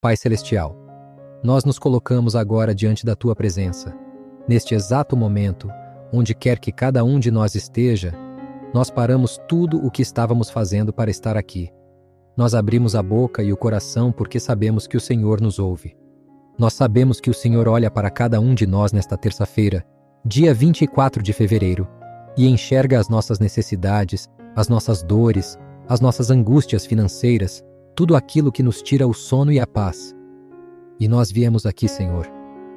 Pai Celestial, nós nos colocamos agora diante da Tua presença. Neste exato momento, onde quer que cada um de nós esteja, nós paramos tudo o que estávamos fazendo para estar aqui. Nós abrimos a boca e o coração porque sabemos que o Senhor nos ouve. Nós sabemos que o Senhor olha para cada um de nós nesta terça-feira, dia 24 de fevereiro, e enxerga as nossas necessidades, as nossas dores, as nossas angústias financeiras, tudo aquilo que nos tira o sono e a paz. E nós viemos aqui, Senhor,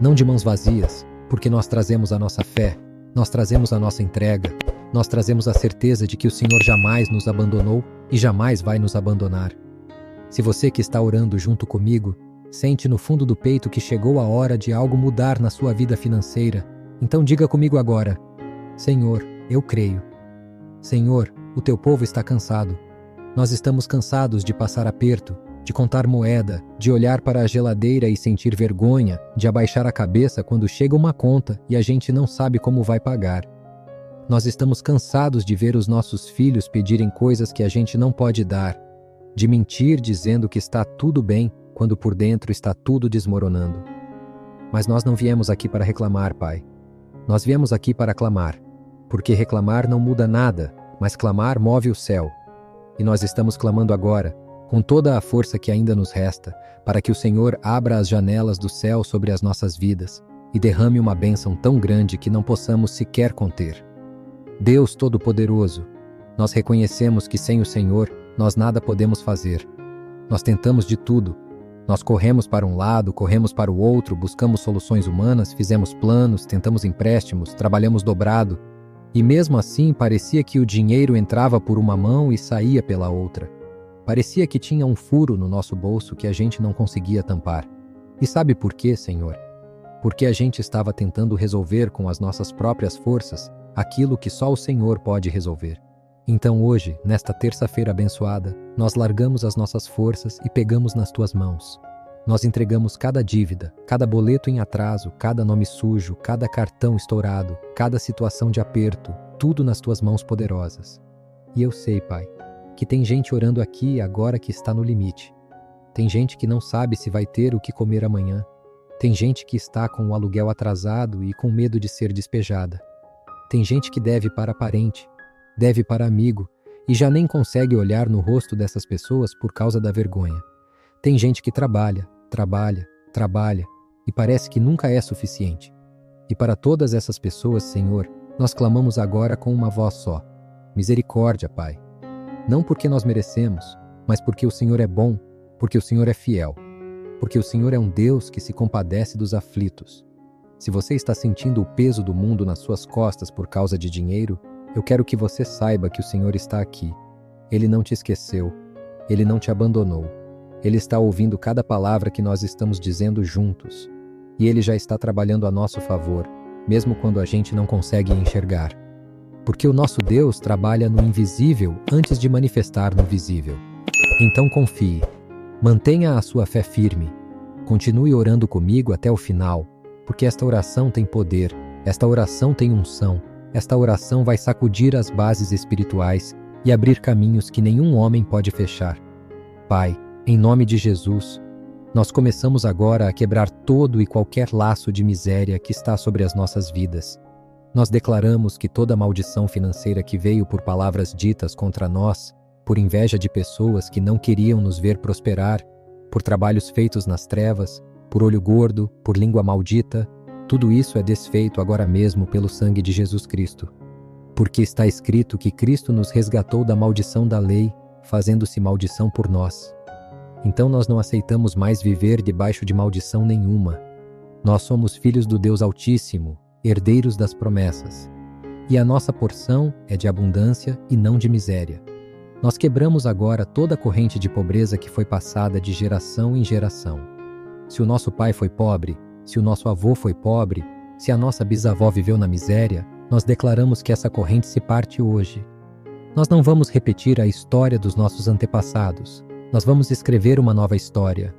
não de mãos vazias, porque nós trazemos a nossa fé, nós trazemos a nossa entrega, nós trazemos a certeza de que o Senhor jamais nos abandonou e jamais vai nos abandonar. Se você que está orando junto comigo, sente no fundo do peito que chegou a hora de algo mudar na sua vida financeira, então diga comigo agora: Senhor, eu creio. Senhor, o teu povo está cansado. Nós estamos cansados de passar aperto, de contar moeda, de olhar para a geladeira e sentir vergonha, de abaixar a cabeça quando chega uma conta e a gente não sabe como vai pagar. Nós estamos cansados de ver os nossos filhos pedirem coisas que a gente não pode dar, de mentir dizendo que está tudo bem quando por dentro está tudo desmoronando. Mas nós não viemos aqui para reclamar, Pai. Nós viemos aqui para clamar, porque reclamar não muda nada, mas clamar move o céu. E nós estamos clamando agora, com toda a força que ainda nos resta, para que o Senhor abra as janelas do céu sobre as nossas vidas e derrame uma bênção tão grande que não possamos sequer conter. Deus Todo-Poderoso, nós reconhecemos que sem o Senhor nós nada podemos fazer. Nós tentamos de tudo. Nós corremos para um lado, corremos para o outro, buscamos soluções humanas, fizemos planos, tentamos empréstimos, trabalhamos dobrado. E mesmo assim parecia que o dinheiro entrava por uma mão e saía pela outra. Parecia que tinha um furo no nosso bolso que a gente não conseguia tampar. E sabe por quê, Senhor? Porque a gente estava tentando resolver com as nossas próprias forças aquilo que só o Senhor pode resolver. Então hoje, nesta terça-feira abençoada, nós largamos as nossas forças e pegamos nas Tuas mãos. Nós entregamos cada dívida, cada boleto em atraso, cada nome sujo, cada cartão estourado, cada situação de aperto, tudo nas Tuas mãos poderosas. E eu sei, Pai, que tem gente orando aqui agora que está no limite. Tem gente que não sabe se vai ter o que comer amanhã. Tem gente que está com o aluguel atrasado e com medo de ser despejada. Tem gente que deve para parente, deve para amigo e já nem consegue olhar no rosto dessas pessoas por causa da vergonha. Tem gente que trabalha e parece que nunca é suficiente. E para todas essas pessoas, Senhor, nós clamamos agora com uma voz só: misericórdia, Pai. Não porque nós merecemos, mas porque o Senhor é bom, porque o Senhor é fiel, porque o Senhor é um Deus que se compadece dos aflitos. Se você está sentindo o peso do mundo nas suas costas por causa de dinheiro, eu quero que você saiba que o Senhor está aqui. Ele não te esqueceu, Ele não te abandonou. Ele está ouvindo cada palavra que nós estamos dizendo juntos. E Ele já está trabalhando a nosso favor, mesmo quando a gente não consegue enxergar. Porque o nosso Deus trabalha no invisível antes de manifestar no visível. Então confie, mantenha a sua fé firme, continue orando comigo até o final, porque esta oração tem poder, esta oração tem unção, esta oração vai sacudir as bases espirituais e abrir caminhos que nenhum homem pode fechar. Pai, em nome de Jesus, nós começamos agora a quebrar todo e qualquer laço de miséria que está sobre as nossas vidas. Nós declaramos que toda maldição financeira que veio por palavras ditas contra nós, por inveja de pessoas que não queriam nos ver prosperar, por trabalhos feitos nas trevas, por olho gordo, por língua maldita, tudo isso é desfeito agora mesmo pelo sangue de Jesus Cristo. Porque está escrito que Cristo nos resgatou da maldição da lei, fazendo-se maldição por nós. Então nós não aceitamos mais viver debaixo de maldição nenhuma. Nós somos filhos do Deus Altíssimo, herdeiros das promessas. E a nossa porção é de abundância e não de miséria. Nós quebramos agora toda a corrente de pobreza que foi passada de geração em geração. Se o nosso pai foi pobre, se o nosso avô foi pobre, se a nossa bisavó viveu na miséria, nós declaramos que essa corrente se parte hoje. Nós não vamos repetir a história dos nossos antepassados. Nós vamos escrever uma nova história.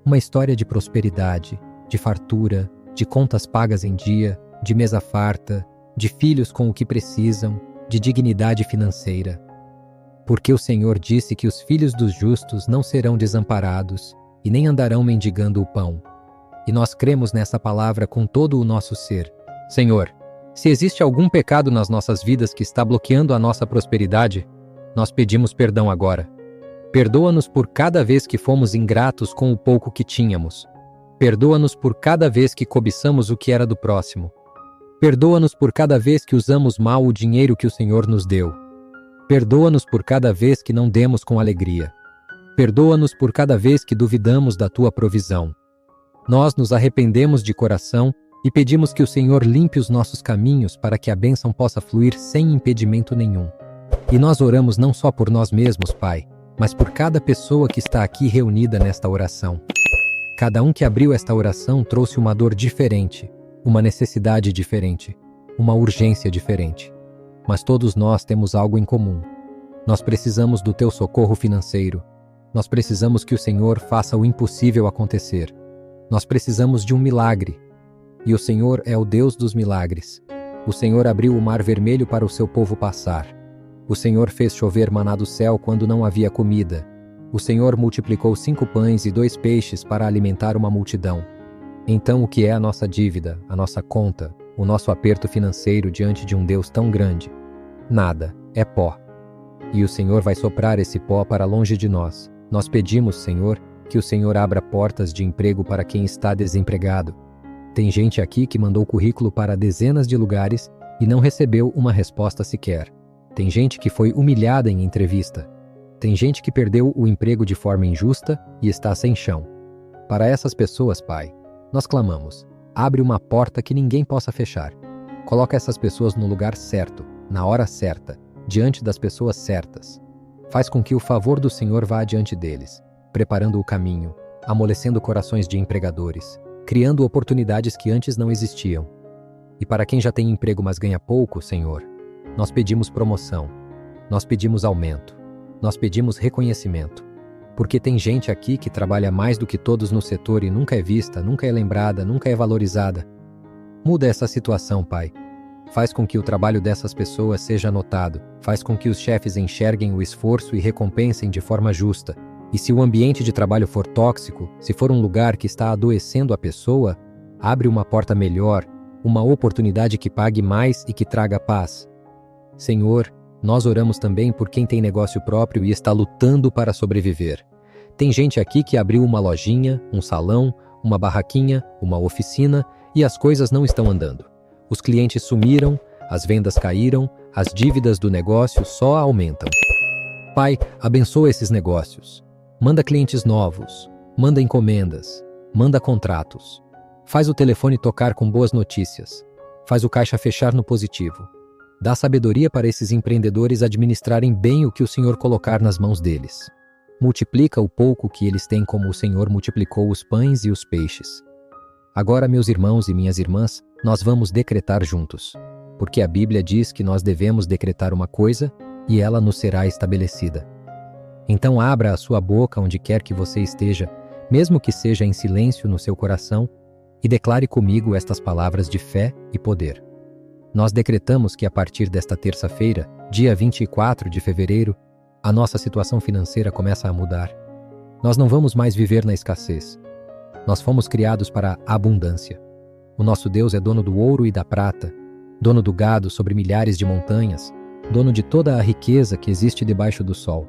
Uma história de prosperidade, de fartura, de contas pagas em dia, de mesa farta, de filhos com o que precisam, de dignidade financeira. Porque o Senhor disse que os filhos dos justos não serão desamparados e nem andarão mendigando o pão. E nós cremos nessa palavra com todo o nosso ser. Senhor, se existe algum pecado nas nossas vidas que está bloqueando a nossa prosperidade, nós pedimos perdão agora. Perdoa-nos por cada vez que fomos ingratos com o pouco que tínhamos. Perdoa-nos por cada vez que cobiçamos o que era do próximo. Perdoa-nos por cada vez que usamos mal o dinheiro que o Senhor nos deu. Perdoa-nos por cada vez que não demos com alegria. Perdoa-nos por cada vez que duvidamos da tua provisão. Nós nos arrependemos de coração e pedimos que o Senhor limpe os nossos caminhos para que a bênção possa fluir sem impedimento nenhum. E nós oramos não só por nós mesmos, Pai, mas por cada pessoa que está aqui reunida nesta oração. Cada um que abriu esta oração trouxe uma dor diferente, uma necessidade diferente, uma urgência diferente. Mas todos nós temos algo em comum. Nós precisamos do teu socorro financeiro. Nós precisamos que o Senhor faça o impossível acontecer. Nós precisamos de um milagre. E o Senhor é o Deus dos milagres. O Senhor abriu o mar vermelho para o seu povo passar. O Senhor fez chover maná do céu quando não havia comida. O Senhor multiplicou 5 pães e 2 peixes para alimentar uma multidão. Então, o que é a nossa dívida, a nossa conta, o nosso aperto financeiro diante de um Deus tão grande? Nada, é pó. E o Senhor vai soprar esse pó para longe de nós. Nós pedimos, Senhor, que o Senhor abra portas de emprego para quem está desempregado. Tem gente aqui que mandou currículo para dezenas de lugares e não recebeu uma resposta sequer. Tem gente que foi humilhada em entrevista. Tem gente que perdeu o emprego de forma injusta e está sem chão. Para essas pessoas, Pai, nós clamamos: abre uma porta que ninguém possa fechar. Coloca essas pessoas no lugar certo, na hora certa, diante das pessoas certas. Faz com que o favor do Senhor vá adiante deles, preparando o caminho, amolecendo corações de empregadores, criando oportunidades que antes não existiam. E para quem já tem emprego mas ganha pouco, Senhor, nós pedimos promoção, nós pedimos aumento, nós pedimos reconhecimento. Porque tem gente aqui que trabalha mais do que todos no setor e nunca é vista, nunca é lembrada, nunca é valorizada. Muda essa situação, Pai. Faz com que o trabalho dessas pessoas seja notado, faz com que os chefes enxerguem o esforço e recompensem de forma justa. E se o ambiente de trabalho for tóxico, se for um lugar que está adoecendo a pessoa, abre uma porta melhor, uma oportunidade que pague mais e que traga paz. Senhor, nós oramos também por quem tem negócio próprio e está lutando para sobreviver. Tem gente aqui que abriu uma lojinha, um salão, uma barraquinha, uma oficina e as coisas não estão andando. Os clientes sumiram, as vendas caíram, as dívidas do negócio só aumentam. Pai, abençoa esses negócios. Manda clientes novos, manda encomendas, manda contratos. Faz o telefone tocar com boas notícias. Faz o caixa fechar no positivo. Dá sabedoria para esses empreendedores administrarem bem o que o Senhor colocar nas mãos deles. Multiplica o pouco que eles têm como o Senhor multiplicou os pães e os peixes. Agora, meus irmãos e minhas irmãs, nós vamos decretar juntos, porque a Bíblia diz que nós devemos decretar uma coisa e ela nos será estabelecida. Então abra a sua boca onde quer que você esteja, mesmo que seja em silêncio no seu coração, e declare comigo estas palavras de fé e poder. Nós decretamos que a partir desta terça-feira, dia 24 de fevereiro, a nossa situação financeira começa a mudar. Nós não vamos mais viver na escassez. Nós fomos criados para a abundância. O nosso Deus é dono do ouro e da prata, dono do gado sobre milhares de montanhas, dono de toda a riqueza que existe debaixo do sol.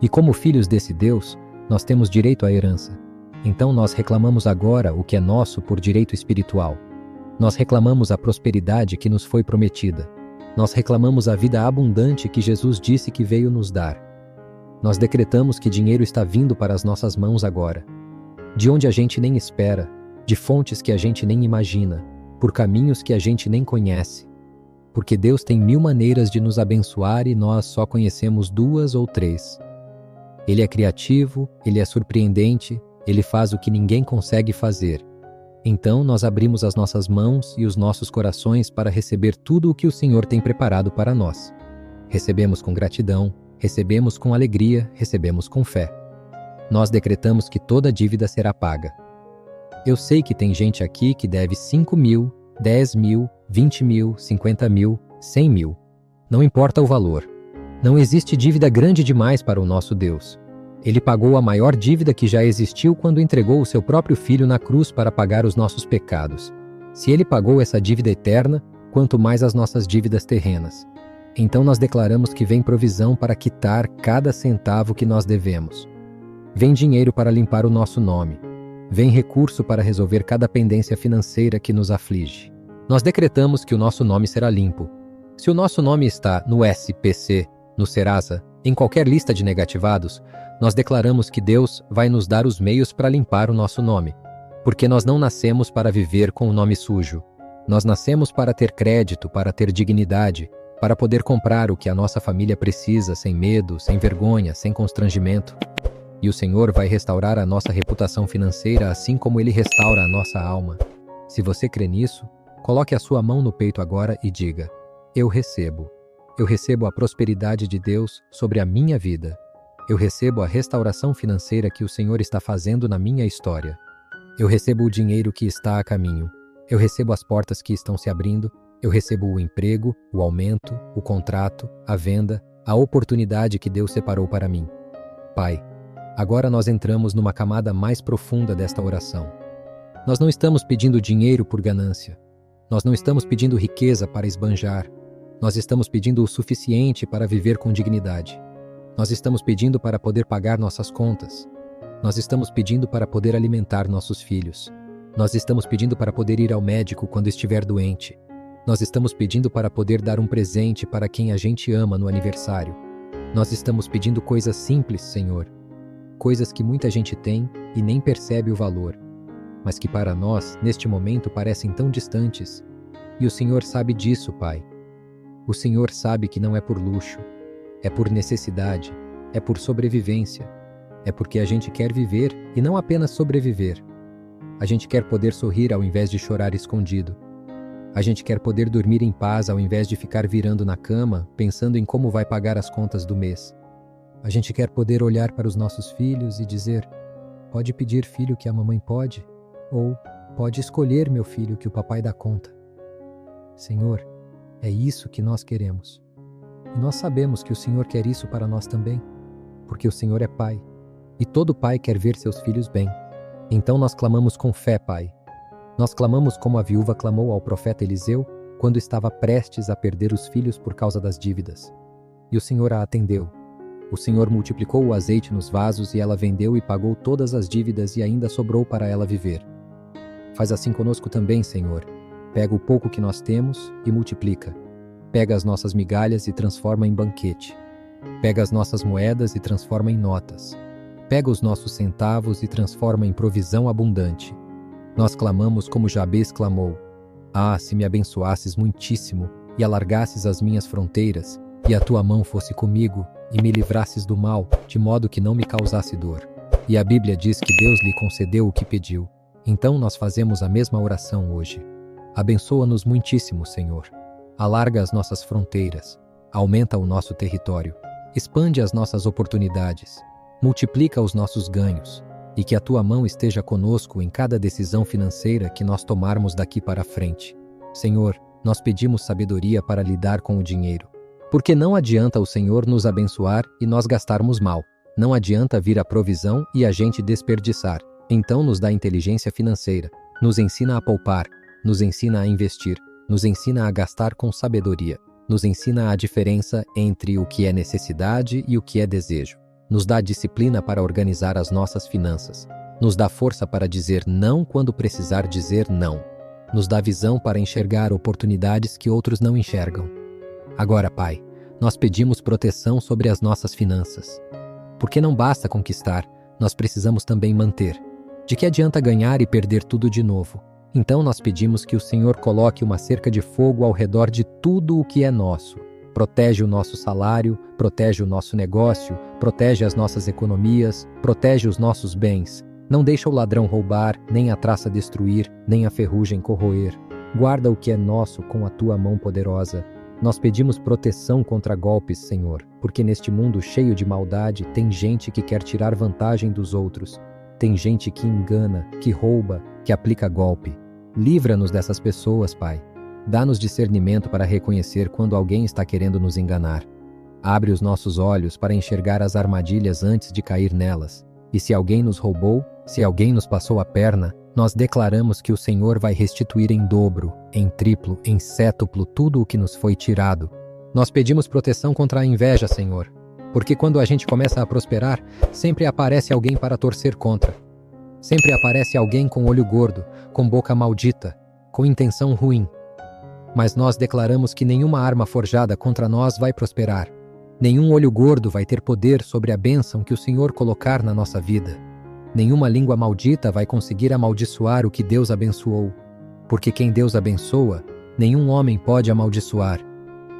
E como filhos desse Deus, nós temos direito à herança. Então nós reclamamos agora o que é nosso por direito espiritual. Nós reclamamos a prosperidade que nos foi prometida. Nós reclamamos a vida abundante que Jesus disse que veio nos dar. Nós decretamos que dinheiro está vindo para as nossas mãos agora, de onde a gente nem espera, de fontes que a gente nem imagina, por caminhos que a gente nem conhece. Porque Deus tem 1000 maneiras de nos abençoar e nós só conhecemos 2 ou 3. Ele é criativo, ele é surpreendente, ele faz o que ninguém consegue fazer. Então nós abrimos as nossas mãos e os nossos corações para receber tudo o que o Senhor tem preparado para nós. Recebemos com gratidão, recebemos com alegria, recebemos com fé. Nós decretamos que toda dívida será paga. Eu sei que tem gente aqui que deve 5 mil, 10 mil, 20 mil, 50 mil, 100 mil. Não importa o valor. Não existe dívida grande demais para o nosso Deus. Ele pagou a maior dívida que já existiu quando entregou o seu próprio Filho na cruz para pagar os nossos pecados. Se Ele pagou essa dívida eterna, quanto mais as nossas dívidas terrenas. Então nós declaramos que vem provisão para quitar cada centavo que nós devemos. Vem dinheiro para limpar o nosso nome. Vem recurso para resolver cada pendência financeira que nos aflige. Nós decretamos que o nosso nome será limpo. Se o nosso nome está no SPC, no Serasa, em qualquer lista de negativados, nós declaramos que Deus vai nos dar os meios para limpar o nosso nome. Porque nós não nascemos para viver com o nome sujo. Nós nascemos para ter crédito, para ter dignidade, para poder comprar o que a nossa família precisa sem medo, sem vergonha, sem constrangimento. E o Senhor vai restaurar a nossa reputação financeira assim como Ele restaura a nossa alma. Se você crê nisso, coloque a sua mão no peito agora e diga: eu recebo. Eu recebo a prosperidade de Deus sobre a minha vida. Eu recebo a restauração financeira que o Senhor está fazendo na minha história. Eu recebo o dinheiro que está a caminho. Eu recebo as portas que estão se abrindo. Eu recebo o emprego, o aumento, o contrato, a venda, a oportunidade que Deus separou para mim. Pai, agora nós entramos numa camada mais profunda desta oração. Nós não estamos pedindo dinheiro por ganância. Nós não estamos pedindo riqueza para esbanjar. Nós estamos pedindo o suficiente para viver com dignidade. Nós estamos pedindo para poder pagar nossas contas. Nós estamos pedindo para poder alimentar nossos filhos. Nós estamos pedindo para poder ir ao médico quando estiver doente. Nós estamos pedindo para poder dar um presente para quem a gente ama no aniversário. Nós estamos pedindo coisas simples, Senhor. Coisas que muita gente tem e nem percebe o valor, mas que para nós, neste momento, parecem tão distantes. E o Senhor sabe disso, Pai. O Senhor sabe que não é por luxo, é por necessidade, é por sobrevivência. É porque a gente quer viver e não apenas sobreviver. A gente quer poder sorrir ao invés de chorar escondido. A gente quer poder dormir em paz ao invés de ficar virando na cama, pensando em como vai pagar as contas do mês. A gente quer poder olhar para os nossos filhos e dizer: pode pedir, filho, que a mamãe pode, ou pode escolher, meu filho, que o papai dá conta. Senhor, é isso que nós queremos. E nós sabemos que o Senhor quer isso para nós também, porque o Senhor é Pai, e todo pai quer ver seus filhos bem. Então nós clamamos com fé, Pai. Nós clamamos como a viúva clamou ao profeta Eliseu quando estava prestes a perder os filhos por causa das dívidas. E o Senhor a atendeu. O Senhor multiplicou o azeite nos vasos e ela vendeu e pagou todas as dívidas e ainda sobrou para ela viver. Faz assim conosco também, Senhor. Pega o pouco que nós temos e multiplica. Pega as nossas migalhas e transforma em banquete. Pega as nossas moedas e transforma em notas. Pega os nossos centavos e transforma em provisão abundante. Nós clamamos como Jabez clamou: ah, se me abençoasses muitíssimo e alargasses as minhas fronteiras, e a tua mão fosse comigo e me livrasses do mal, de modo que não me causasse dor. E a Bíblia diz que Deus lhe concedeu o que pediu. Então nós fazemos a mesma oração hoje. Abençoa-nos muitíssimo, Senhor. Alarga as nossas fronteiras. Aumenta o nosso território. Expande as nossas oportunidades. Multiplica os nossos ganhos. E que a tua mão esteja conosco em cada decisão financeira que nós tomarmos daqui para frente. Senhor, nós pedimos sabedoria para lidar com o dinheiro. Porque não adianta o Senhor nos abençoar e nós gastarmos mal. Não adianta vir a provisão e a gente desperdiçar. Então nos dá inteligência financeira. Nos ensina a poupar. Nos ensina a investir. Nos ensina a gastar com sabedoria. Nos ensina a diferença entre o que é necessidade e o que é desejo. Nos dá disciplina para organizar as nossas finanças. Nos dá força para dizer não quando precisar dizer não. Nos dá visão para enxergar oportunidades que outros não enxergam. Agora, Pai, nós pedimos proteção sobre as nossas finanças. Porque não basta conquistar, nós precisamos também manter. De que adianta ganhar e perder tudo de novo? Então nós pedimos que o Senhor coloque uma cerca de fogo ao redor de tudo o que é nosso. Protege o nosso salário, protege o nosso negócio, protege as nossas economias, protege os nossos bens. Não deixa o ladrão roubar, nem a traça destruir, nem a ferrugem corroer. Guarda o que é nosso com a tua mão poderosa. Nós pedimos proteção contra golpes, Senhor, porque neste mundo cheio de maldade tem gente que quer tirar vantagem dos outros. Tem gente que engana, que rouba, que aplica golpe. Livra-nos dessas pessoas, Pai. Dá-nos discernimento para reconhecer quando alguém está querendo nos enganar. Abre os nossos olhos para enxergar as armadilhas antes de cair nelas. E se alguém nos roubou, se alguém nos passou a perna, nós declaramos que o Senhor vai restituir em dobro, em triplo, em cétuplo tudo o que nos foi tirado. Nós pedimos proteção contra a inveja, Senhor, porque quando a gente começa a prosperar, sempre aparece alguém para torcer contra. Sempre aparece alguém com olho gordo, com boca maldita, com intenção ruim. Mas nós declaramos que nenhuma arma forjada contra nós vai prosperar. Nenhum olho gordo vai ter poder sobre a bênção que o Senhor colocar na nossa vida. Nenhuma língua maldita vai conseguir amaldiçoar o que Deus abençoou. Porque quem Deus abençoa, nenhum homem pode amaldiçoar.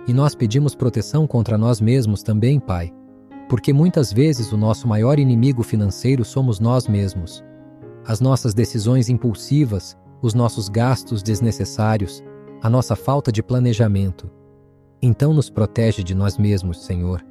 E nós pedimos proteção contra nós mesmos também, Pai. Porque muitas vezes o nosso maior inimigo financeiro somos nós mesmos. As nossas decisões impulsivas, os nossos gastos desnecessários, a nossa falta de planejamento. Então nos protege de nós mesmos, Senhor.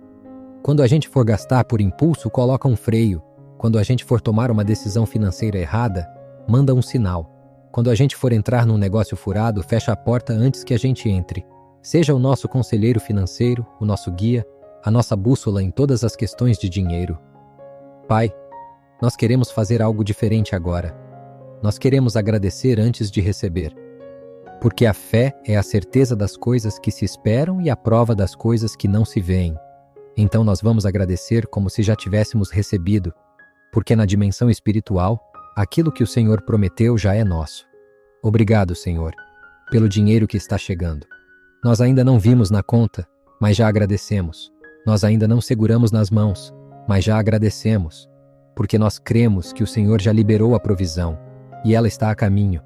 Quando a gente for gastar por impulso, coloca um freio. Quando a gente for tomar uma decisão financeira errada, manda um sinal. Quando a gente for entrar num negócio furado, fecha a porta antes que a gente entre. Seja o nosso conselheiro financeiro, o nosso guia, a nossa bússola em todas as questões de dinheiro. Pai, nós queremos fazer algo diferente agora. Nós queremos agradecer antes de receber. Porque a fé é a certeza das coisas que se esperam e a prova das coisas que não se veem. Então nós vamos agradecer como se já tivéssemos recebido, porque na dimensão espiritual, aquilo que o Senhor prometeu já é nosso. Obrigado, Senhor, pelo dinheiro que está chegando. Nós ainda não vimos na conta, mas já agradecemos. Nós ainda não seguramos nas mãos, mas já agradecemos, porque nós cremos que o Senhor já liberou a provisão, e ela está a caminho.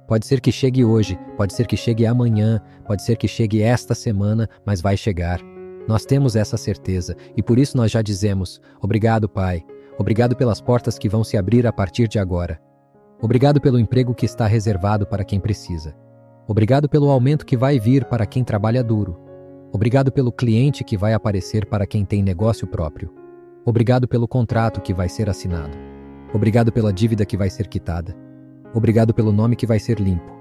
Pode ser que chegue hoje, pode ser que chegue amanhã, pode ser que chegue esta semana, mas vai chegar. Nós temos essa certeza, e por isso nós já dizemos, obrigado, Pai. Obrigado pelas portas que vão se abrir a partir de agora. Obrigado pelo emprego que está reservado para quem precisa. Obrigado pelo aumento que vai vir para quem trabalha duro. Obrigado pelo cliente que vai aparecer para quem tem negócio próprio. Obrigado pelo contrato que vai ser assinado. Obrigado pela dívida que vai ser quitada. Obrigado pelo nome que vai ser limpo.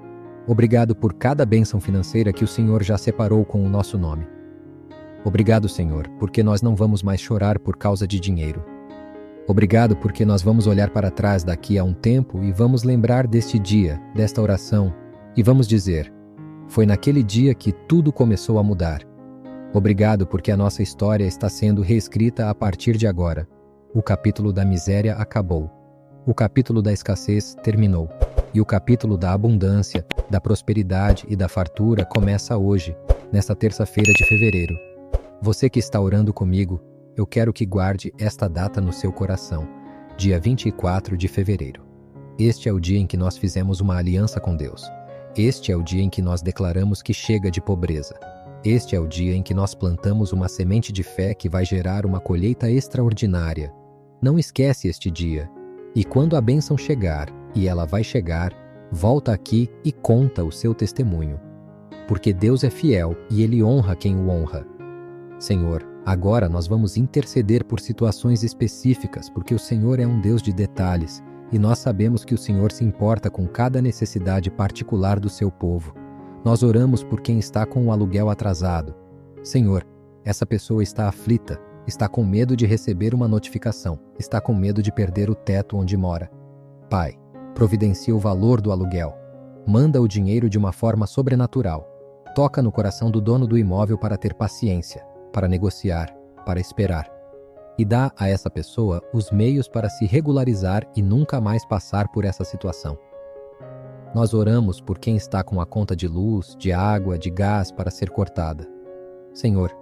Obrigado por cada bênção financeira que o Senhor já separou com o nosso nome. Obrigado, Senhor, porque nós não vamos mais chorar por causa de dinheiro. Obrigado porque nós vamos olhar para trás daqui a um tempo e vamos lembrar deste dia, desta oração, e vamos dizer, foi naquele dia que tudo começou a mudar. Obrigado porque a nossa história está sendo reescrita a partir de agora. O capítulo da miséria acabou. O capítulo da escassez terminou. E o capítulo da abundância, da prosperidade e da fartura começa hoje, nesta terça-feira de fevereiro. Você que está orando comigo, eu quero que guarde esta data no seu coração, dia 24 de fevereiro. Este é o dia em que nós fizemos uma aliança com Deus. Este é o dia em que nós declaramos que chega de pobreza. Este é o dia em que nós plantamos uma semente de fé que vai gerar uma colheita extraordinária. Não esquece este dia. E quando a bênção chegar, e ela vai chegar, volta aqui e conta o seu testemunho. Porque Deus é fiel e Ele honra quem o honra. Senhor, agora nós vamos interceder por situações específicas, porque o Senhor é um Deus de detalhes, e nós sabemos que o Senhor se importa com cada necessidade particular do seu povo. Nós oramos por quem está com o aluguel atrasado. Senhor, essa pessoa está aflita, está com medo de receber uma notificação, está com medo de perder o teto onde mora. Pai, providencia o valor do aluguel. Manda o dinheiro de uma forma sobrenatural. Toca no coração do dono do imóvel para ter paciência, para negociar, para esperar. E dá a essa pessoa os meios para se regularizar e nunca mais passar por essa situação. Nós oramos por quem está com a conta de luz, de água, de gás para ser cortada. Senhor,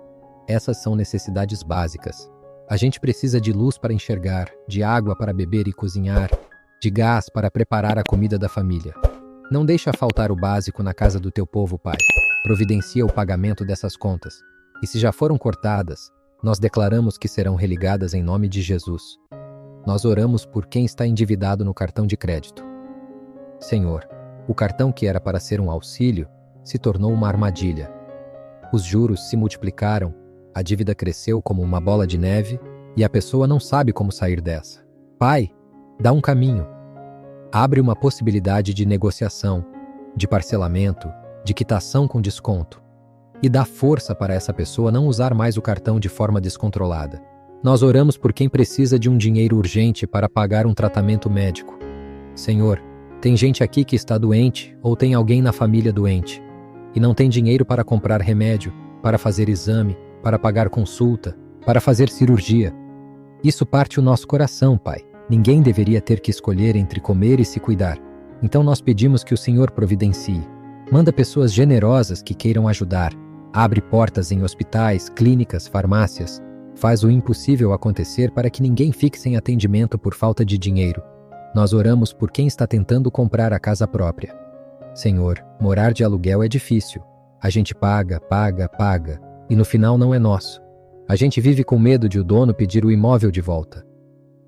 essas são necessidades básicas. A gente precisa de luz para enxergar, de água para beber e cozinhar, de gás para preparar a comida da família. Não deixa faltar o básico na casa do teu povo, Pai. Providencia o pagamento dessas contas. E se já foram cortadas, nós declaramos que serão religadas em nome de Jesus. Nós oramos por quem está endividado no cartão de crédito. Senhor, o cartão que era para ser um auxílio se tornou uma armadilha. Os juros se multiplicaram, a dívida cresceu como uma bola de neve e a pessoa não sabe como sair dessa. Pai, dá um caminho. Abre uma possibilidade de negociação, de parcelamento, de quitação com desconto. e dá força para essa pessoa não usar mais o cartão de forma descontrolada. Nós oramos por quem precisa de um dinheiro urgente para pagar um tratamento médico. Senhor, tem gente aqui que está doente ou tem alguém na família doente e não tem dinheiro para comprar remédio, para fazer exame, para pagar consulta, para fazer cirurgia. Isso parte o nosso coração, Pai. Ninguém deveria ter que escolher entre comer e se cuidar. Então nós pedimos que o Senhor providencie. Manda pessoas generosas que queiram ajudar. Abre portas em hospitais, clínicas, farmácias. Faz o impossível acontecer para que ninguém fique sem atendimento por falta de dinheiro. Nós oramos por quem está tentando comprar a casa própria. Senhor, morar de aluguel é difícil. A gente paga, e no final não é nosso. A gente vive com medo de o dono pedir o imóvel de volta.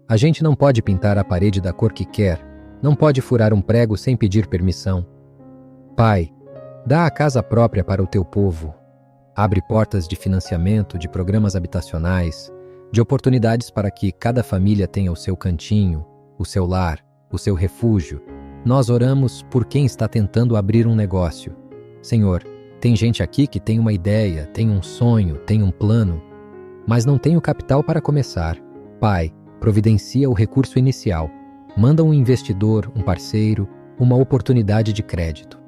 A gente não pode pintar a parede da cor que quer, não pode furar um prego sem pedir permissão. Pai, dá a casa própria para o teu povo. Abre portas de financiamento, de programas habitacionais, de oportunidades para que cada família tenha o seu cantinho, o seu lar, o seu refúgio. Nós oramos por quem está tentando abrir um negócio. Senhor, tem gente aqui que tem uma ideia, tem um sonho, tem um plano, mas não tem o capital para começar. Pai, providencia o recurso inicial. Manda um investidor, um parceiro, uma oportunidade de crédito.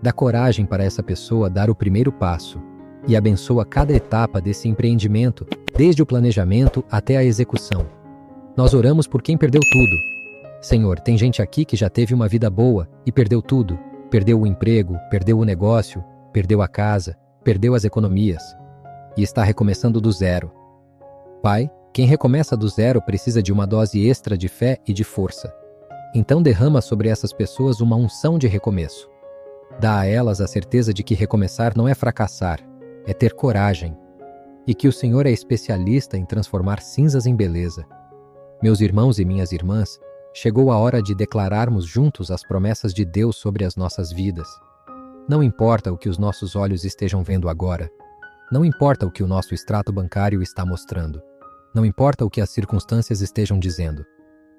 Dá coragem para essa pessoa dar o primeiro passo e abençoa cada etapa desse empreendimento, desde o planejamento até a execução. Nós oramos por quem perdeu tudo. Senhor, tem gente aqui que já teve uma vida boa e perdeu tudo. Perdeu o emprego, perdeu o negócio, perdeu a casa, perdeu as economias e está recomeçando do zero. Pai, quem recomeça do zero precisa de uma dose extra de fé e de força. Então derrama sobre essas pessoas uma unção de recomeço. Dá a elas a certeza de que recomeçar não é fracassar, é ter coragem. E que o Senhor é especialista em transformar cinzas em beleza. Meus irmãos e minhas irmãs, chegou a hora de declararmos juntos as promessas de Deus sobre as nossas vidas. Não importa o que os nossos olhos estejam vendo agora. Não importa o que o nosso extrato bancário está mostrando. Não importa o que as circunstâncias estejam dizendo.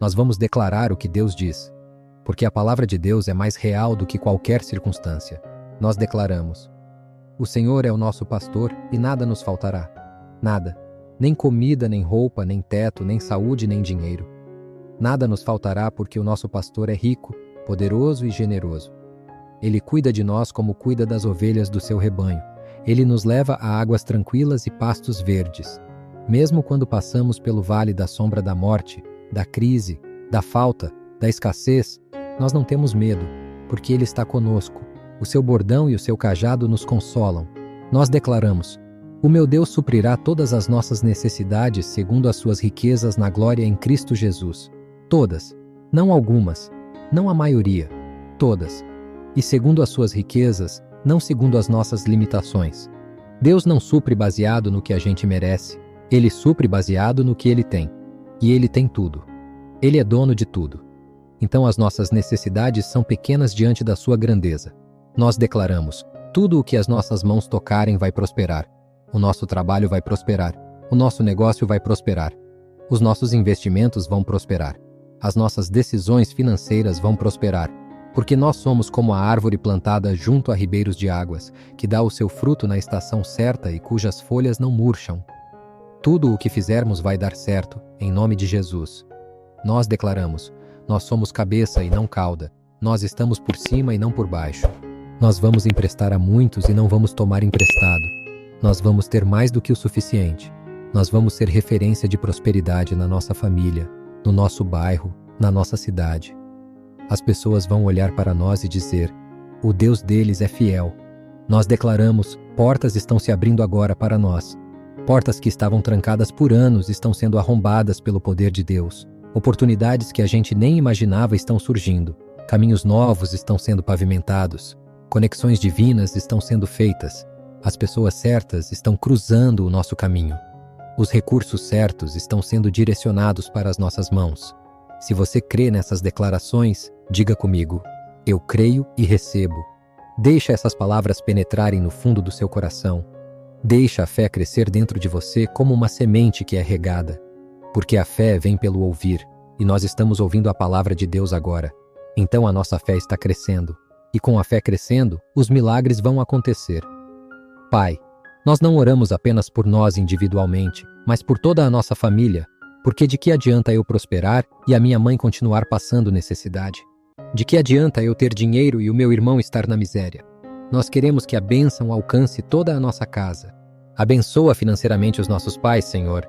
Nós vamos declarar o que Deus diz, porque a palavra de Deus é mais real do que qualquer circunstância. Nós declaramos: o Senhor é o nosso pastor e nada nos faltará. Nada. Nem comida, nem roupa, nem teto, nem saúde, nem dinheiro. Nada nos faltará porque o nosso pastor é rico, poderoso e generoso. Ele cuida de nós como cuida das ovelhas do seu rebanho. Ele nos leva a águas tranquilas e pastos verdes. Mesmo quando passamos pelo vale da sombra da morte, da crise, da falta, da escassez, nós não temos medo, porque Ele está conosco. O seu bordão e o seu cajado nos consolam. Nós declaramos: o meu Deus suprirá todas as nossas necessidades segundo as suas riquezas na glória em Cristo Jesus. Todas, não algumas, não a maioria, todas. E segundo as suas riquezas, não segundo as nossas limitações. Deus não supre baseado no que a gente merece. Ele supre baseado no que Ele tem. E Ele tem tudo. Ele é dono de tudo. Então as nossas necessidades são pequenas diante da sua grandeza. Nós declaramos: tudo o que as nossas mãos tocarem vai prosperar. O nosso trabalho vai prosperar. O nosso negócio vai prosperar. Os nossos investimentos vão prosperar. As nossas decisões financeiras vão prosperar. Porque nós somos como a árvore plantada junto a ribeiros de águas, que dá o seu fruto na estação certa e cujas folhas não murcham. Tudo o que fizermos vai dar certo, em nome de Jesus. Nós declaramos: nós somos cabeça e não cauda. Nós estamos por cima e não por baixo. Nós vamos emprestar a muitos e não vamos tomar emprestado. Nós vamos ter mais do que o suficiente. Nós vamos ser referência de prosperidade na nossa família, no nosso bairro, na nossa cidade. As pessoas vão olhar para nós e dizer: o Deus deles é fiel. Nós declaramos: portas estão se abrindo agora para nós. Portas que estavam trancadas por anos estão sendo arrombadas pelo poder de Deus. Oportunidades que a gente nem imaginava estão surgindo. Caminhos novos estão sendo pavimentados. Conexões divinas estão sendo feitas. As pessoas certas estão cruzando o nosso caminho. Os recursos certos estão sendo direcionados para as nossas mãos. Se você crê nessas declarações, diga comigo: eu creio e recebo. Deixa essas palavras penetrarem no fundo do seu coração. Deixa a fé crescer dentro de você como uma semente que é regada. Porque a fé vem pelo ouvir, e nós estamos ouvindo a palavra de Deus agora. Então a nossa fé está crescendo. E com a fé crescendo, os milagres vão acontecer. Pai, Nós não oramos apenas por nós individualmente, mas por toda a nossa família, porque de que adianta eu prosperar e a minha mãe continuar passando necessidade? De que adianta eu ter dinheiro e o meu irmão estar na miséria? Nós queremos que a bênção alcance toda a nossa casa. Abençoa financeiramente os nossos pais, Senhor,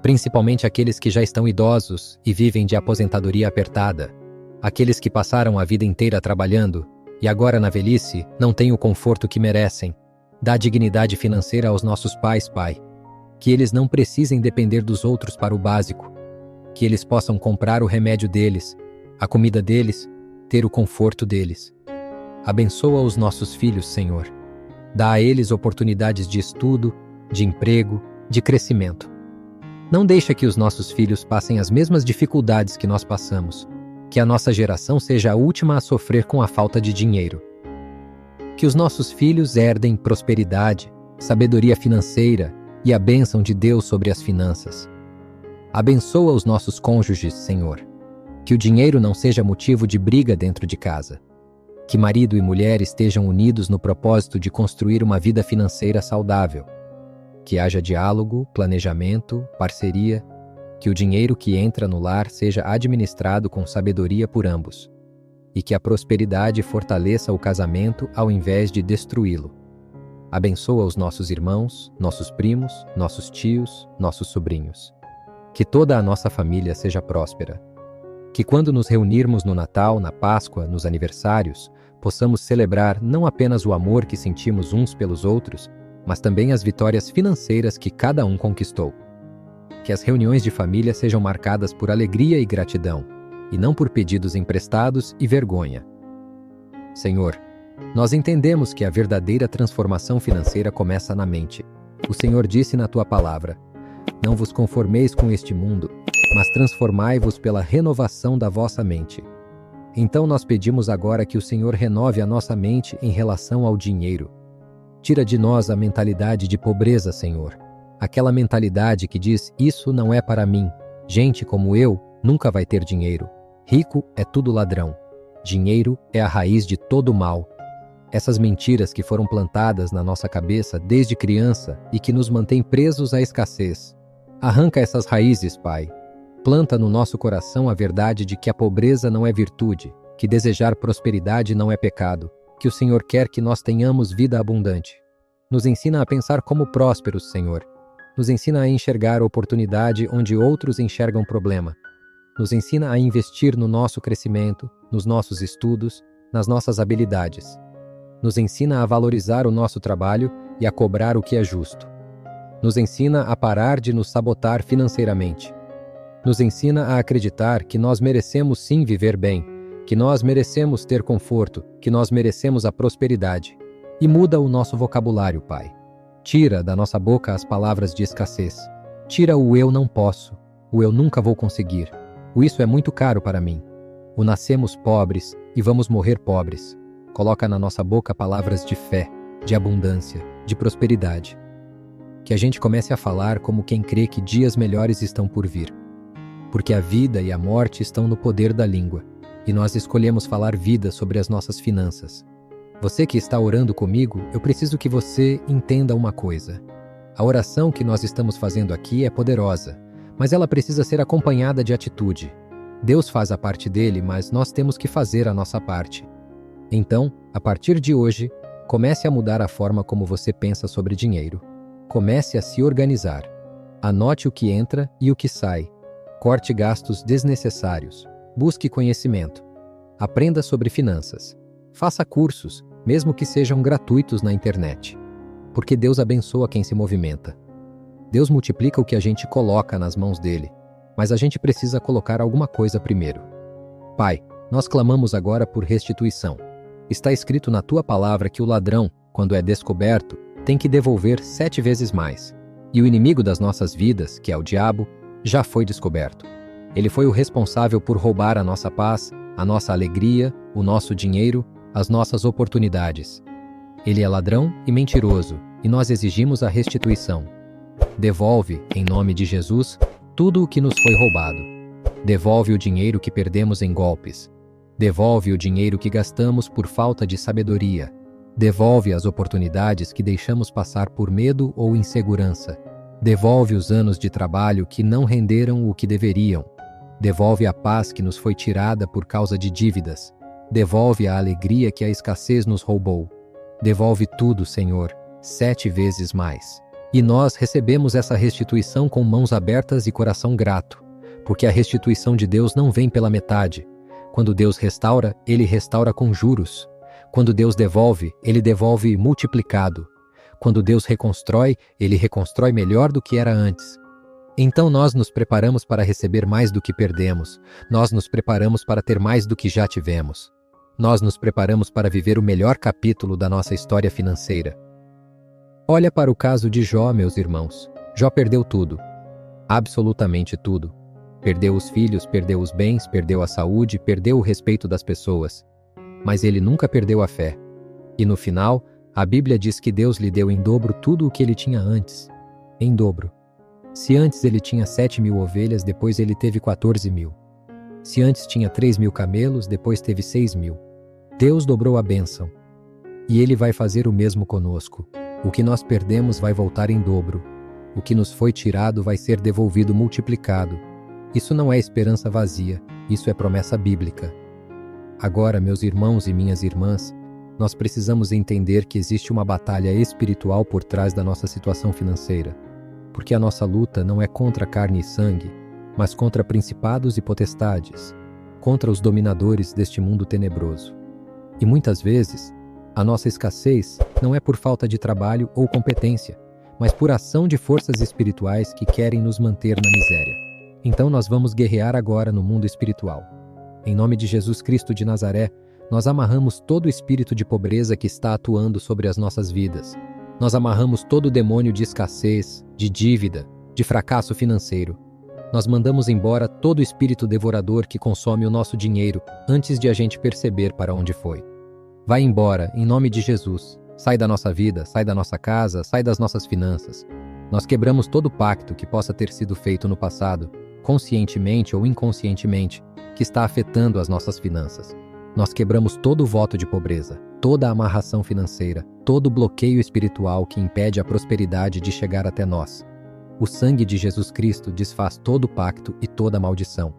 principalmente aqueles que já estão idosos e vivem de aposentadoria apertada, aqueles que passaram a vida inteira trabalhando e agora na velhice não têm o conforto que merecem. Dá dignidade financeira aos nossos pais, Pai, que eles não precisem depender dos outros para o básico, que eles possam comprar o remédio deles, a comida deles, ter o conforto deles. Abençoa os nossos filhos, Senhor. Dá a eles oportunidades de estudo, de emprego, de crescimento. Não deixa que os nossos filhos passem as mesmas dificuldades que nós passamos, que a nossa geração seja a última a sofrer com a falta de dinheiro. Que os nossos filhos herdem prosperidade, sabedoria financeira e a bênção de Deus sobre as finanças. Abençoa os nossos cônjuges, Senhor. Que o dinheiro não seja motivo de briga dentro de casa. Que marido e mulher estejam unidos no propósito de construir uma vida financeira saudável. Que haja diálogo, planejamento, parceria. Que o dinheiro que entra no lar seja administrado com sabedoria por ambos. E que a prosperidade fortaleça o casamento ao invés de destruí-lo. Abençoa os nossos irmãos, nossos primos, nossos tios, nossos sobrinhos. Que toda a nossa família seja próspera. Que quando nos reunirmos no Natal, na Páscoa, nos aniversários, possamos celebrar não apenas o amor que sentimos uns pelos outros, mas também as vitórias financeiras que cada um conquistou. Que as reuniões de família sejam marcadas por alegria e gratidão, e não por pedidos emprestados e vergonha. Senhor, nós entendemos que a verdadeira transformação financeira começa na mente. O Senhor disse na tua palavra: não vos conformeis com este mundo, mas transformai-vos pela renovação da vossa mente. Então nós pedimos agora que o Senhor renove a nossa mente em relação ao dinheiro. Tira de nós a mentalidade de pobreza, Senhor. Aquela mentalidade que diz: isso não é para mim. Gente como eu nunca vai ter dinheiro. Rico é tudo ladrão. Dinheiro é a raiz de todo mal. Essas mentiras que foram plantadas na nossa cabeça desde criança e que nos mantêm presos à escassez. Arranca essas raízes, Pai. Planta no nosso coração a verdade de que a pobreza não é virtude, que desejar prosperidade não é pecado, que o Senhor quer que nós tenhamos vida abundante. Nos ensina a pensar como prósperos, Senhor. Nos ensina a enxergar oportunidade onde outros enxergam problema. Nos ensina a investir no nosso crescimento, nos nossos estudos, nas nossas habilidades. Nos ensina a valorizar o nosso trabalho e a cobrar o que é justo. Nos ensina a parar de nos sabotar financeiramente. Nos ensina a acreditar que nós merecemos sim viver bem, que nós merecemos ter conforto, que nós merecemos a prosperidade. E muda o nosso vocabulário, Pai. Tira da nossa boca as palavras de escassez. Tira o eu não posso, o eu nunca vou conseguir. O isso é muito caro para mim. O nascemos pobres e vamos morrer pobres. Coloca na nossa boca palavras de fé, de abundância, de prosperidade. Que a gente comece a falar como quem crê que dias melhores estão por vir. Porque a vida e a morte estão no poder da língua, e nós escolhemos falar vida sobre as nossas finanças. Você que está orando comigo, eu preciso que você entenda uma coisa. A oração que nós estamos fazendo aqui é poderosa, mas ela precisa ser acompanhada de atitude. Deus faz a parte dele, mas nós temos que fazer a nossa parte. Então, a partir de hoje, comece a mudar a forma como você pensa sobre dinheiro. Comece a se organizar. Anote o que entra e o que sai. Corte gastos desnecessários. Busque conhecimento. Aprenda sobre finanças. Faça cursos, mesmo que sejam gratuitos na internet. Porque Deus abençoa quem se movimenta. Deus multiplica o que a gente coloca nas mãos dele, mas a gente precisa colocar alguma coisa primeiro. Pai, nós clamamos agora por restituição. Está escrito na tua palavra que o ladrão, quando é descoberto, tem que devolver 7 vezes mais. E o inimigo das nossas vidas, que é o diabo, já foi descoberto. Ele foi o responsável por roubar a nossa paz, a nossa alegria, o nosso dinheiro, as nossas oportunidades. Ele é ladrão e mentiroso, e nós exigimos a restituição. Devolve, em nome de Jesus, tudo o que nos foi roubado. Devolve o dinheiro que perdemos em golpes. Devolve o dinheiro que gastamos por falta de sabedoria. Devolve as oportunidades que deixamos passar por medo ou insegurança. Devolve os anos de trabalho que não renderam o que deveriam. Devolve a paz que nos foi tirada por causa de dívidas. Devolve a alegria que a escassez nos roubou. Devolve tudo, Senhor, 7 vezes mais. E nós recebemos essa restituição com mãos abertas e coração grato, porque a restituição de Deus não vem pela metade. Quando Deus restaura, Ele restaura com juros. Quando Deus devolve, Ele devolve multiplicado. Quando Deus reconstrói, Ele reconstrói melhor do que era antes. Então nós nos preparamos para receber mais do que perdemos. Nós nos preparamos para ter mais do que já tivemos. Nós nos preparamos para viver o melhor capítulo da nossa história financeira. Olha para o caso de Jó, meus irmãos. Jó perdeu tudo. Absolutamente tudo. Perdeu os filhos, perdeu os bens, perdeu a saúde, perdeu o respeito das pessoas. Mas ele nunca perdeu a fé. E no final, a Bíblia diz que Deus lhe deu em dobro tudo o que ele tinha antes. Em dobro. Se antes ele tinha 7.000 ovelhas, depois ele teve 14.000. Se antes tinha 3.000 camelos, depois teve 6.000. Deus dobrou a bênção. E Ele vai fazer o mesmo conosco. O que nós perdemos vai voltar em dobro. O que nos foi tirado vai ser devolvido multiplicado. Isso não é esperança vazia, isso é promessa bíblica. Agora, meus irmãos e minhas irmãs, nós precisamos entender que existe uma batalha espiritual por trás da nossa situação financeira. Porque a nossa luta não é contra carne e sangue, mas contra principados e potestades, contra os dominadores deste mundo tenebroso. E muitas vezes, a nossa escassez não é por falta de trabalho ou competência, mas por ação de forças espirituais que querem nos manter na miséria. Então nós vamos guerrear agora no mundo espiritual. Em nome de Jesus Cristo de Nazaré, nós amarramos todo o espírito de pobreza que está atuando sobre as nossas vidas. Nós amarramos todo o demônio de escassez, de dívida, de fracasso financeiro. Nós mandamos embora todo o espírito devorador que consome o nosso dinheiro antes de a gente perceber para onde foi. Vai embora, em nome de Jesus. Sai da nossa vida, sai da nossa casa, sai das nossas finanças. Nós quebramos todo pacto que possa ter sido feito no passado, conscientemente ou inconscientemente, que está afetando as nossas finanças. Nós quebramos todo o voto de pobreza, toda a amarração financeira, todo o bloqueio espiritual que impede a prosperidade de chegar até nós. O sangue de Jesus Cristo desfaz todo o pacto e toda a maldição.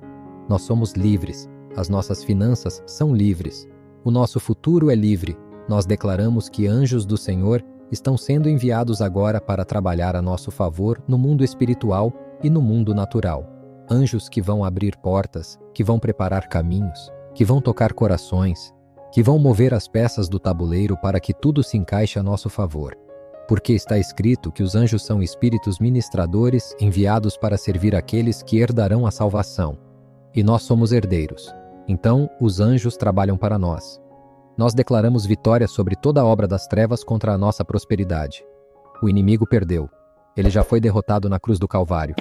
Nós somos livres, as nossas finanças são livres, o nosso futuro é livre. Nós declaramos que anjos do Senhor estão sendo enviados agora para trabalhar a nosso favor no mundo espiritual e no mundo natural. Anjos que vão abrir portas, que vão preparar caminhos, que vão tocar corações, que vão mover as peças do tabuleiro para que tudo se encaixe a nosso favor. Porque está escrito que os anjos são espíritos ministradores enviados para servir aqueles que herdarão a salvação. E nós somos herdeiros. Então, os anjos trabalham para nós. Nós declaramos vitória sobre toda a obra das trevas contra a nossa prosperidade. O inimigo perdeu. Ele já foi derrotado na cruz do Calvário.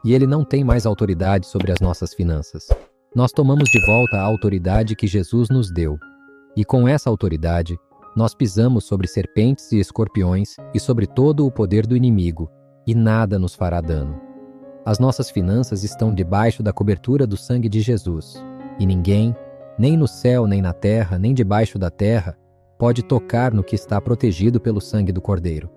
E ele não tem mais autoridade sobre as nossas finanças. Nós tomamos de volta a autoridade que Jesus nos deu. E com essa autoridade, nós pisamos sobre serpentes e escorpiões e sobre todo o poder do inimigo, e nada nos fará dano. As nossas finanças estão debaixo da cobertura do sangue de Jesus, e ninguém, nem no céu, nem na terra, nem debaixo da terra, pode tocar no que está protegido pelo sangue do Cordeiro.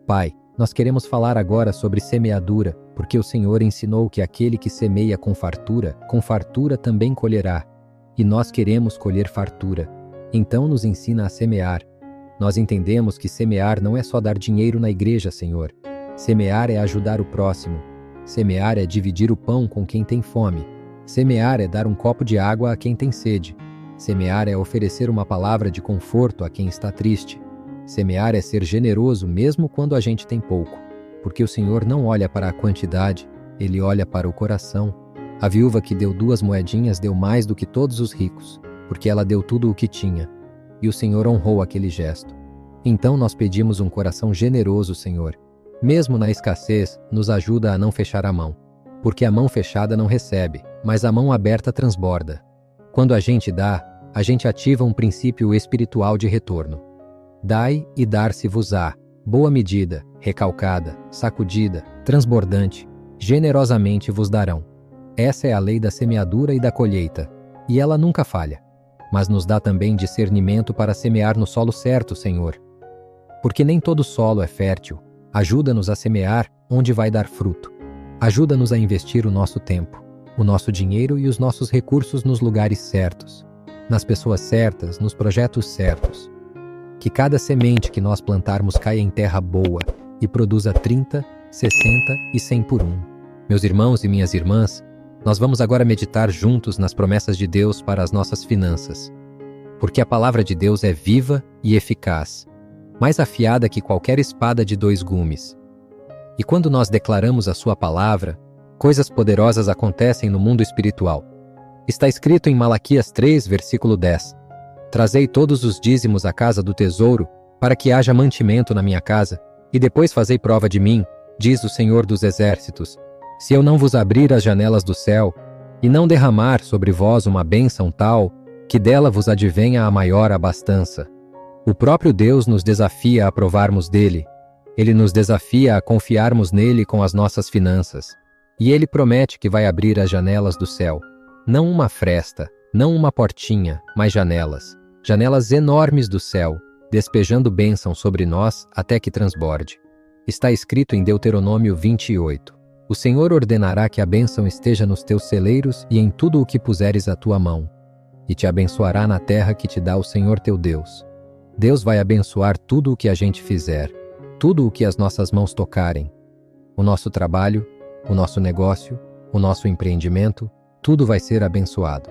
Pai, nós queremos falar agora sobre semeadura, porque o Senhor ensinou que aquele que semeia com fartura também colherá, e nós queremos colher fartura. Então nos ensina a semear. Nós entendemos que semear não é só dar dinheiro na igreja, Senhor. Semear é ajudar o próximo. Semear é dividir o pão com quem tem fome. Semear é dar um copo de água a quem tem sede. Semear é oferecer uma palavra de conforto a quem está triste. Semear é ser generoso mesmo quando a gente tem pouco. Porque o Senhor não olha para a quantidade, Ele olha para o coração. A viúva que deu 2 moedinhas deu mais do que todos os ricos, porque ela deu tudo o que tinha. E o Senhor honrou aquele gesto. Então nós pedimos um coração generoso, Senhor. Mesmo na escassez, nos ajuda a não fechar a mão. Porque a mão fechada não recebe, mas a mão aberta transborda. Quando a gente dá, a gente ativa um princípio espiritual de retorno. Dai e dar-se-vos-á, boa medida, recalcada, sacudida, transbordante, generosamente vos darão. Essa é a lei da semeadura e da colheita, e ela nunca falha. mas nos dá também discernimento para semear no solo certo, Senhor. Porque nem todo solo é fértil. Ajuda-nos a semear onde vai dar fruto. Ajuda-nos a investir o nosso tempo, o nosso dinheiro e os nossos recursos nos lugares certos, nas pessoas certas, nos projetos certos. Que cada semente que nós plantarmos caia em terra boa e produza 30, 60 e 100 por um. Meus irmãos e minhas irmãs, nós vamos agora meditar juntos nas promessas de Deus para as nossas finanças. Porque a palavra de Deus é viva e eficaz, mais afiada que qualquer espada de 2 gumes. E quando nós declaramos a sua palavra, coisas poderosas acontecem no mundo espiritual. Está escrito em Malaquias 3, versículo 10. Trazei todos os dízimos à casa do tesouro, para que haja mantimento na minha casa, e depois fazei prova de mim, diz o Senhor dos Exércitos, se eu não vos abrir as janelas do céu, e não derramar sobre vós uma bênção tal, que dela vos advenha a maior abastança. O próprio Deus nos desafia a provarmos dele. Ele nos desafia a confiarmos nele com as nossas finanças. E ele promete que vai abrir as janelas do céu. Não uma fresta, não uma portinha, mas janelas. Janelas enormes do céu, despejando bênção sobre nós até que transborde. Está escrito em Deuteronômio 28. O Senhor ordenará que a bênção esteja nos teus celeiros e em tudo o que puseres a tua mão, e te abençoará na terra que te dá o Senhor teu Deus. Deus vai abençoar tudo o que a gente fizer, tudo o que as nossas mãos tocarem. O nosso trabalho, o nosso negócio, o nosso empreendimento, tudo vai ser abençoado.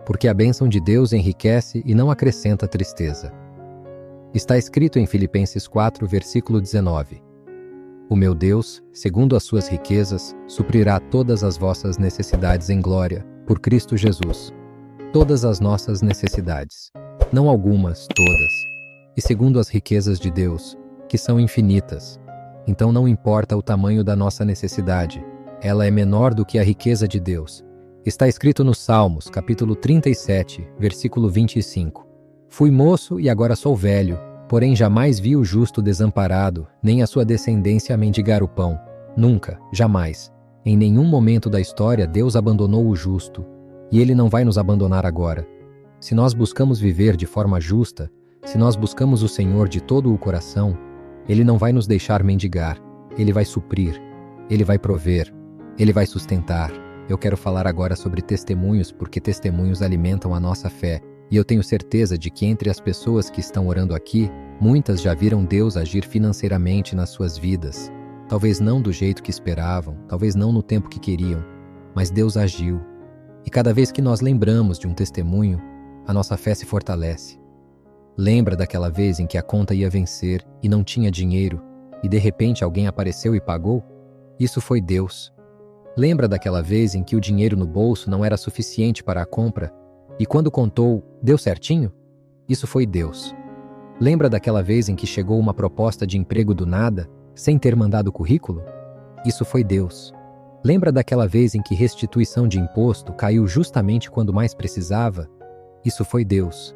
Porque a bênção de Deus enriquece e não acrescenta tristeza. Está escrito em Filipenses 4, versículo 19. O meu Deus, segundo as suas riquezas, suprirá todas as vossas necessidades em glória, por Cristo Jesus. Todas as nossas necessidades, não algumas, todas. E segundo as riquezas de Deus, que são infinitas. Então não importa o tamanho da nossa necessidade, ela é menor do que a riqueza de Deus. Está escrito nos Salmos, capítulo 37, versículo 25. Fui moço e agora sou velho, porém jamais vi o justo desamparado, nem a sua descendência mendigar o pão. Nunca, jamais. Em nenhum momento da história Deus abandonou o justo, e Ele não vai nos abandonar agora. Se nós buscamos viver de forma justa, se nós buscamos o Senhor de todo o coração, Ele não vai nos deixar mendigar, Ele vai suprir, Ele vai prover, Ele vai sustentar. Eu quero falar agora sobre testemunhos, porque testemunhos alimentam a nossa fé, e eu tenho certeza de que entre as pessoas que estão orando aqui, muitas já viram Deus agir financeiramente nas suas vidas. Talvez não do jeito que esperavam, talvez não no tempo que queriam, mas Deus agiu. E cada vez que nós lembramos de um testemunho, a nossa fé se fortalece. Lembra daquela vez em que a conta ia vencer e não tinha dinheiro, e de repente alguém apareceu e pagou? Isso foi Deus. Lembra daquela vez em que o dinheiro no bolso não era suficiente para a compra, e quando contou, deu certinho? Isso foi Deus. Lembra daquela vez em que chegou uma proposta de emprego do nada, sem ter mandado currículo? Isso foi Deus. Lembra daquela vez em que restituição de imposto caiu justamente quando mais precisava? Isso foi Deus.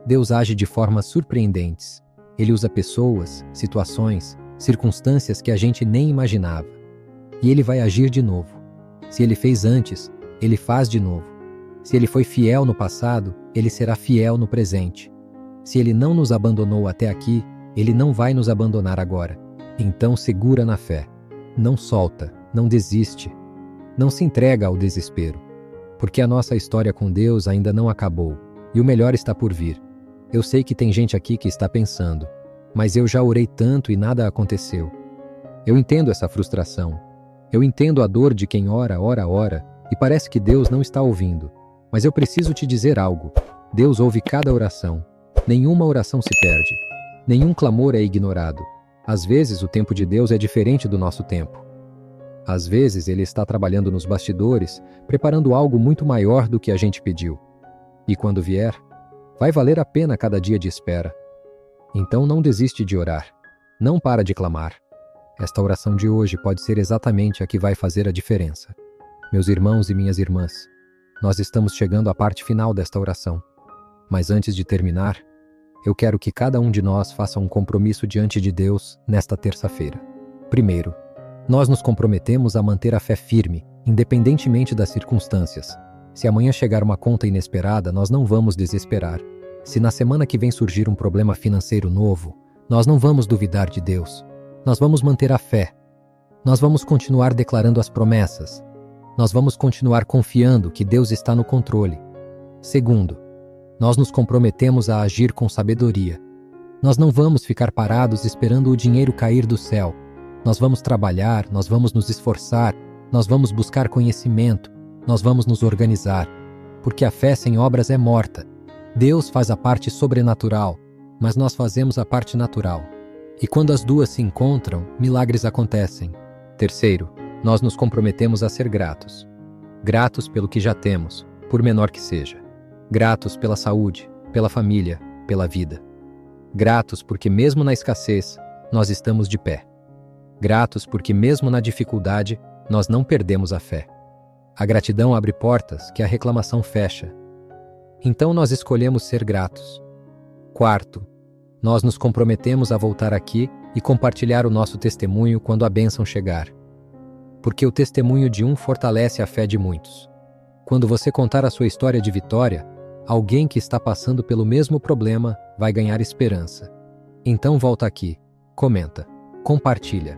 Deus age de formas surpreendentes. Ele usa pessoas, situações, circunstâncias que a gente nem imaginava. E Ele vai agir de novo. Se Ele fez antes, Ele faz de novo. Se Ele foi fiel no passado, Ele será fiel no presente. Se Ele não nos abandonou até aqui, Ele não vai nos abandonar agora. Então segura na fé. Não solta, não desiste. Não se entrega ao desespero. Porque a nossa história com Deus ainda não acabou, e o melhor está por vir. Eu sei que tem gente aqui que está pensando, mas eu já orei tanto e nada aconteceu. Eu entendo essa frustração. Eu entendo a dor de quem ora, e parece que Deus não está ouvindo. Mas eu preciso te dizer algo. Deus ouve cada oração. Nenhuma oração se perde. Nenhum clamor é ignorado. Às vezes o tempo de Deus é diferente do nosso tempo. Às vezes Ele está trabalhando nos bastidores, preparando algo muito maior do que a gente pediu. E quando vier, vai valer a pena cada dia de espera. Então não desiste de orar. Não para de clamar. Esta oração de hoje pode ser exatamente a que vai fazer a diferença. Meus irmãos e minhas irmãs, nós estamos chegando à parte final desta oração. Mas antes de terminar, eu quero que cada um de nós faça um compromisso diante de Deus nesta terça-feira. Primeiro, nós nos comprometemos a manter a fé firme, independentemente das circunstâncias. Se amanhã chegar uma conta inesperada, nós não vamos desesperar. Se na semana que vem surgir um problema financeiro novo, nós não vamos duvidar de Deus. Nós vamos manter a fé. Nós vamos continuar declarando as promessas. Nós vamos continuar confiando que Deus está no controle. Segundo, nós nos comprometemos a agir com sabedoria. Nós não vamos ficar parados esperando o dinheiro cair do céu. Nós vamos trabalhar, nós vamos nos esforçar, nós vamos buscar conhecimento, nós vamos nos organizar. Porque a fé sem obras é morta. Deus faz a parte sobrenatural, mas nós fazemos a parte natural. E quando as duas se encontram, milagres acontecem. Terceiro, nós nos comprometemos a ser gratos. Gratos pelo que já temos, por menor que seja. Gratos pela saúde, pela família, pela vida. Gratos porque mesmo na escassez, nós estamos de pé. Gratos porque mesmo na dificuldade, nós não perdemos a fé. A gratidão abre portas que a reclamação fecha. Então nós escolhemos ser gratos. Quarto, nós nos comprometemos a voltar aqui e compartilhar o nosso testemunho quando a bênção chegar. Porque o testemunho de um fortalece a fé de muitos. Quando você contar a sua história de vitória, alguém que está passando pelo mesmo problema vai ganhar esperança. Então volta aqui, comenta, compartilha.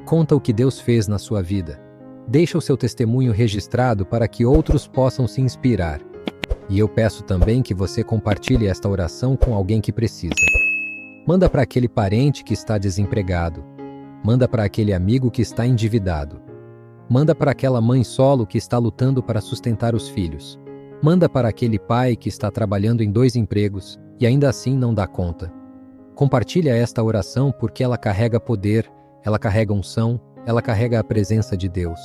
Conta o que Deus fez na sua vida. Deixa o seu testemunho registrado para que outros possam se inspirar. E eu peço também que você compartilhe esta oração com alguém que precisa. Manda para aquele parente que está desempregado. Manda para aquele amigo que está endividado. Manda para aquela mãe solo que está lutando para sustentar os filhos. Manda para aquele pai que está trabalhando em 2 empregos e ainda assim não dá conta. Compartilha esta oração porque ela carrega poder, ela carrega unção, ela carrega a presença de Deus.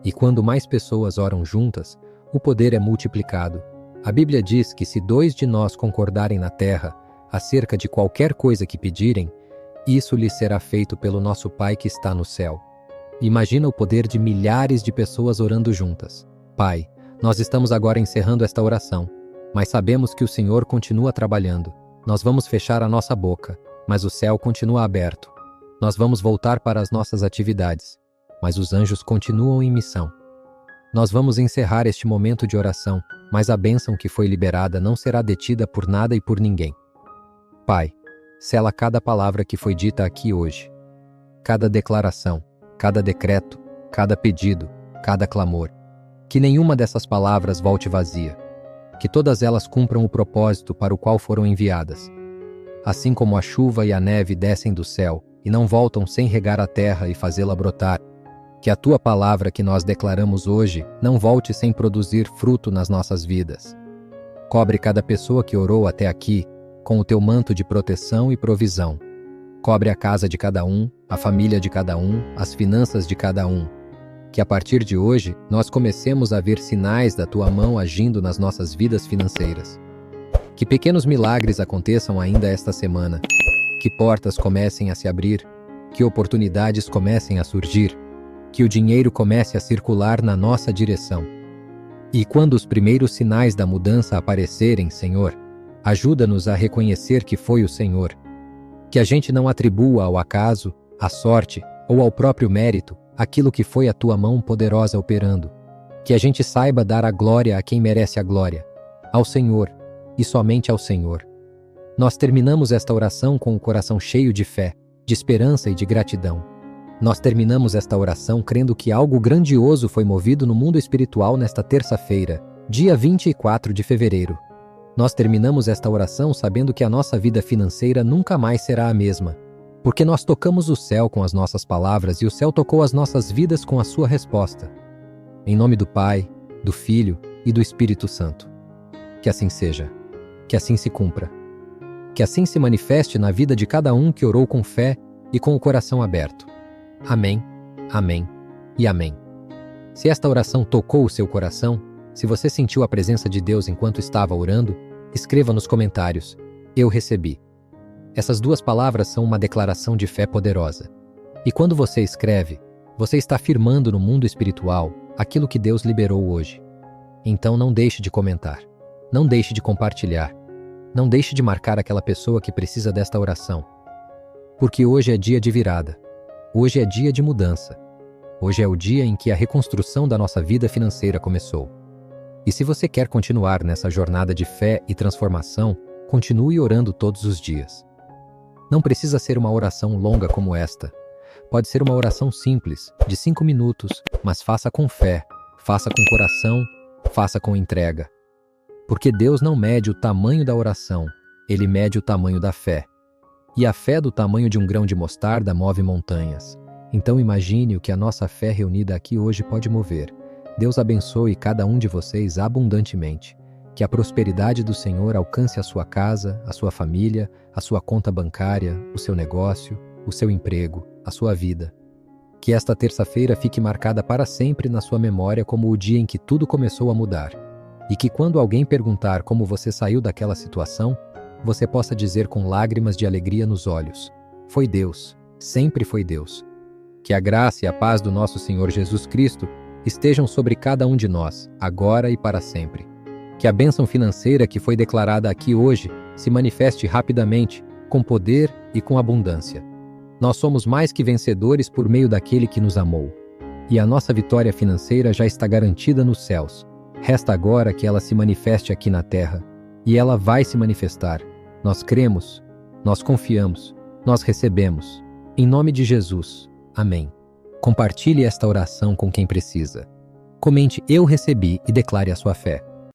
E quando mais pessoas oram juntas, o poder é multiplicado. A Bíblia diz que se 2 de nós concordarem na terra acerca de qualquer coisa que pedirem, isso lhes será feito pelo nosso Pai que está no céu. Imagina o poder de milhares de pessoas orando juntas. Pai, nós estamos agora encerrando esta oração, mas sabemos que o Senhor continua trabalhando. Nós vamos fechar a nossa boca, mas o céu continua aberto. Nós vamos voltar para as nossas atividades, mas os anjos continuam em missão. Nós vamos encerrar este momento de oração, mas a bênção que foi liberada não será detida por nada e por ninguém. Pai, sela cada palavra que foi dita aqui hoje. Cada declaração, cada decreto, cada pedido, cada clamor. Que nenhuma dessas palavras volte vazia. Que todas elas cumpram o propósito para o qual foram enviadas. Assim como a chuva e a neve descem do céu e não voltam sem regar a terra e fazê-la brotar, que a tua palavra que nós declaramos hoje não volte sem produzir fruto nas nossas vidas. Cobre cada pessoa que orou até aqui com o teu manto de proteção e provisão. Cobre a casa de cada um, a família de cada um, as finanças de cada um. Que a partir de hoje nós comecemos a ver sinais da tua mão agindo nas nossas vidas financeiras. Que pequenos milagres aconteçam ainda esta semana. Que portas comecem a se abrir. Que oportunidades comecem a surgir. Que o dinheiro comece a circular na nossa direção. E quando os primeiros sinais da mudança aparecerem, Senhor, ajuda-nos a reconhecer que foi o Senhor. Que a gente não atribua ao acaso, à sorte ou ao próprio mérito aquilo que foi a tua mão poderosa operando. Que a gente saiba dar a glória a quem merece a glória, ao Senhor e somente ao Senhor. Nós terminamos esta oração com o coração cheio de fé, de esperança e de gratidão. Nós terminamos esta oração crendo que algo grandioso foi movido no mundo espiritual nesta terça-feira, dia 24 de fevereiro. Nós terminamos esta oração sabendo que a nossa vida financeira nunca mais será a mesma, porque nós tocamos o céu com as nossas palavras e o céu tocou as nossas vidas com a sua resposta. Em nome do Pai, do Filho e do Espírito Santo. Que assim seja. Que assim se cumpra. Que assim se manifeste na vida de cada um que orou com fé e com o coração aberto. Amém, amém e amém. Se esta oração tocou o seu coração, se você sentiu a presença de Deus enquanto estava orando, escreva nos comentários: eu recebi. Essas 2 palavras são uma declaração de fé poderosa. E quando você escreve, você está afirmando no mundo espiritual aquilo que Deus liberou hoje. Então não deixe de comentar, não deixe de compartilhar, não deixe de marcar aquela pessoa que precisa desta oração. Porque hoje é dia de virada. Hoje é dia de mudança. Hoje é o dia em que a reconstrução da nossa vida financeira começou. E se você quer continuar nessa jornada de fé e transformação, continue orando todos os dias. Não precisa ser uma oração longa como esta. Pode ser uma oração simples, de 5 minutos, mas faça com fé, faça com coração, faça com entrega. Porque Deus não mede o tamanho da oração, Ele mede o tamanho da fé. E a fé do tamanho de um grão de mostarda move montanhas. Então imagine o que a nossa fé reunida aqui hoje pode mover. Deus abençoe cada um de vocês abundantemente. Que a prosperidade do Senhor alcance a sua casa, a sua família, a sua conta bancária, o seu negócio, o seu emprego, a sua vida. Que esta terça-feira fique marcada para sempre na sua memória como o dia em que tudo começou a mudar. E que quando alguém perguntar como você saiu daquela situação, você possa dizer com lágrimas de alegria nos olhos: foi Deus, sempre foi Deus. Que a graça e a paz do nosso Senhor Jesus Cristo estejam sobre cada um de nós, agora e para sempre. Que a bênção financeira que foi declarada aqui hoje se manifeste rapidamente, com poder e com abundância. Nós somos mais que vencedores por meio daquele que nos amou. E a nossa vitória financeira já está garantida nos céus. Resta agora que ela se manifeste aqui na terra. E ela vai se manifestar. Nós cremos, nós confiamos, nós recebemos. Em nome de Jesus. Amém. Compartilhe esta oração com quem precisa. Comente "Eu recebi" e declare a sua fé.